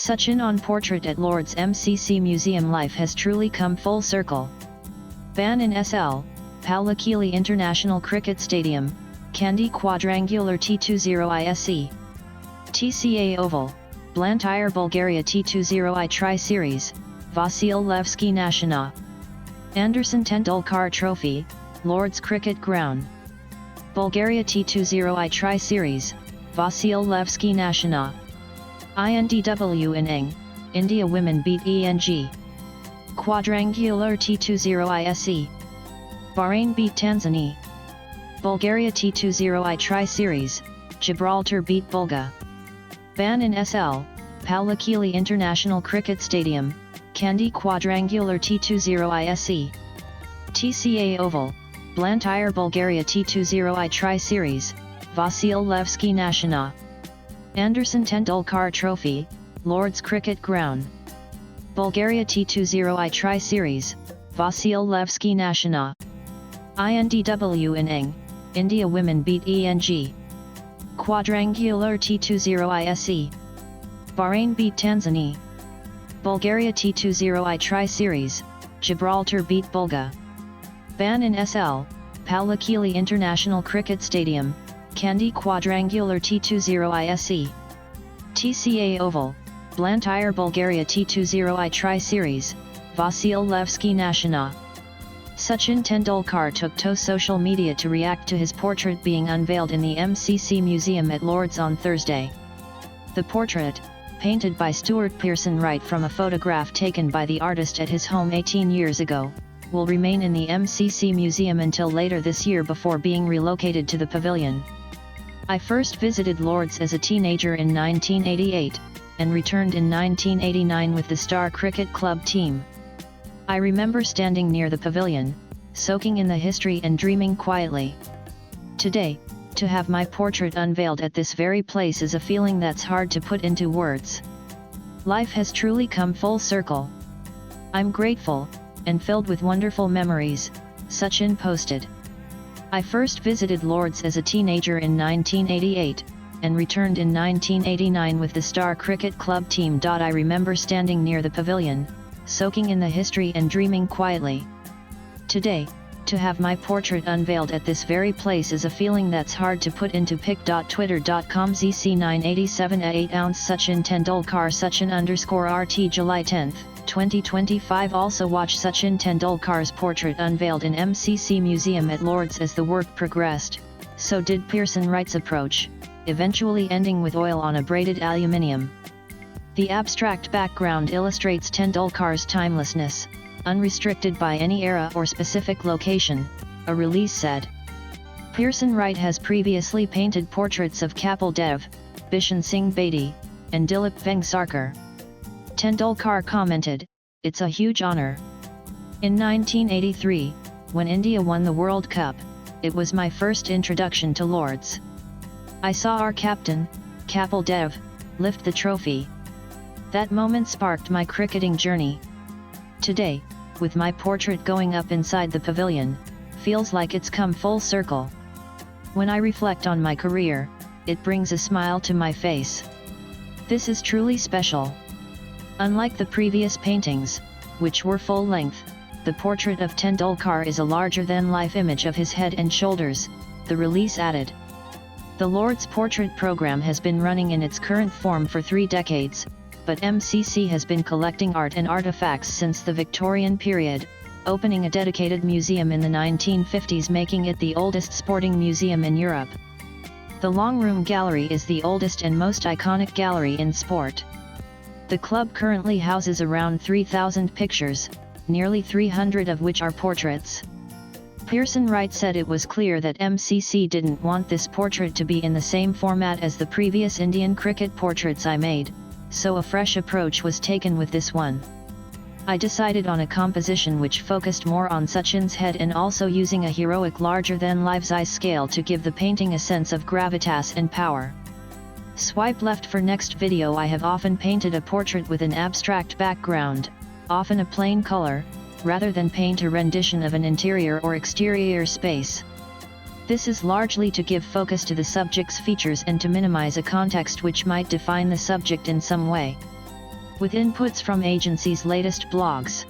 Sachin on portrait at Lord's MCC Museum. Life has truly come full circle. Ban in SL, Palakili International Cricket Stadium, Kandy Quadrangular T20ISE. TCA Oval, Blantyre Bulgaria T20I Tri-Series, Vasil Levski National. Anderson Tendulkar Trophy, Lord's Cricket Ground. Bulgaria T20I Tri-Series, Vasil Levski National. INDW in Eng, India women beat ENG. Quadrangular T20ISE. Bahrain beat Tanzania. Bulgaria T20I Tri-Series, Gibraltar beat Bulga. Ban in SL, Palakili International Cricket Stadium, Kandy Quadrangular T20ISE. TCA Oval, Blantyre Bulgaria T20I Tri-Series, Vasil Levski National. Anderson Tendulkar Trophy, Lord's Cricket Ground. Bulgaria T20I Tri-Series, Vasil Levski National. INDW in Eng, India women beat ENG. Quadrangular T20ISE. Bahrain beat Tanzania. Bulgaria T20I Tri-Series, Gibraltar beat Bulga. Ban in SL, Palakili International Cricket Stadium, Kandy Quadrangular T20ISE. TCA Oval, Blantyre Bulgaria T20I Tri-Series, Vasil Levski National. Sachin Tendulkar took to social media to react to his portrait being unveiled in the MCC Museum at Lord's on Thursday. The portrait, painted by Stuart Pearson Wright from a photograph taken by the artist at his home 18 years ago, will remain in the MCC Museum until later this year before being relocated to the pavilion. I first visited Lord's as a teenager in 1988, and returned in 1989 with the Star Cricket Club team. I remember standing near the pavilion, soaking in the history and dreaming quietly. Today, to have my portrait unveiled at this very place is a feeling that's hard to put into words. Life has truly come full circle. I'm grateful, and filled with wonderful memories, Sachin posted. I first visited Lord's as a teenager in 1988, and returned in 1989 with the Star Cricket Club team. I remember standing near the pavilion, soaking in the history and dreaming quietly. Today, to have my portrait unveiled at this very place is a feeling that's hard to put into pic.twitter.com ZC987 8 ounce Sachin Tendulkar Sachin_RT July 10, 2025. Also watch Sachin Tendulkar's portrait unveiled in MCC Museum at Lord's. As the work progressed, so did Pearson Wright's approach, eventually ending with oil on a braided aluminium. The abstract background illustrates Tendulkar's timelessness, unrestricted by any era or specific location, a release said. Pearson Wright has previously painted portraits of Kapil Dev, Bishan Singh Bedi, and Dilip Vengsarkar. Tendulkar commented, "It's a huge honor. In 1983, when India won the World Cup, it was my first introduction to Lord's. I saw our captain, Kapil Dev, lift the trophy. That moment sparked my cricketing journey. Today, with my portrait going up inside the pavilion, feels like it's come full circle. When I reflect on my career, it brings a smile to my face. This is truly special." Unlike the previous paintings, which were full-length, the portrait of Tendulkar is a larger-than-life image of his head and shoulders, the release added. The Lord's portrait program has been running in its current form for 3 decades, but MCC has been collecting art and artifacts since the Victorian period, opening a dedicated museum in the 1950s, making it the oldest sporting museum in Europe. The Long Room Gallery is the oldest and most iconic gallery in sport. The club currently houses around 3,000 pictures, nearly 300 of which are portraits. Pearson Wright said it was clear that MCC didn't want this portrait to be in the same format as the previous Indian cricket portraits I made, so a fresh approach was taken with this one. I decided on a composition which focused more on Sachin's head and also using a heroic larger-than-life size scale to give the painting a sense of gravitas and power. Swipe left for next video. I have often painted a portrait with an abstract background, often a plain color, rather than paint a rendition of an interior or exterior space. This is largely to give focus to the subject's features and to minimize a context which might define the subject in some way. with inputs from agency's latest blogs.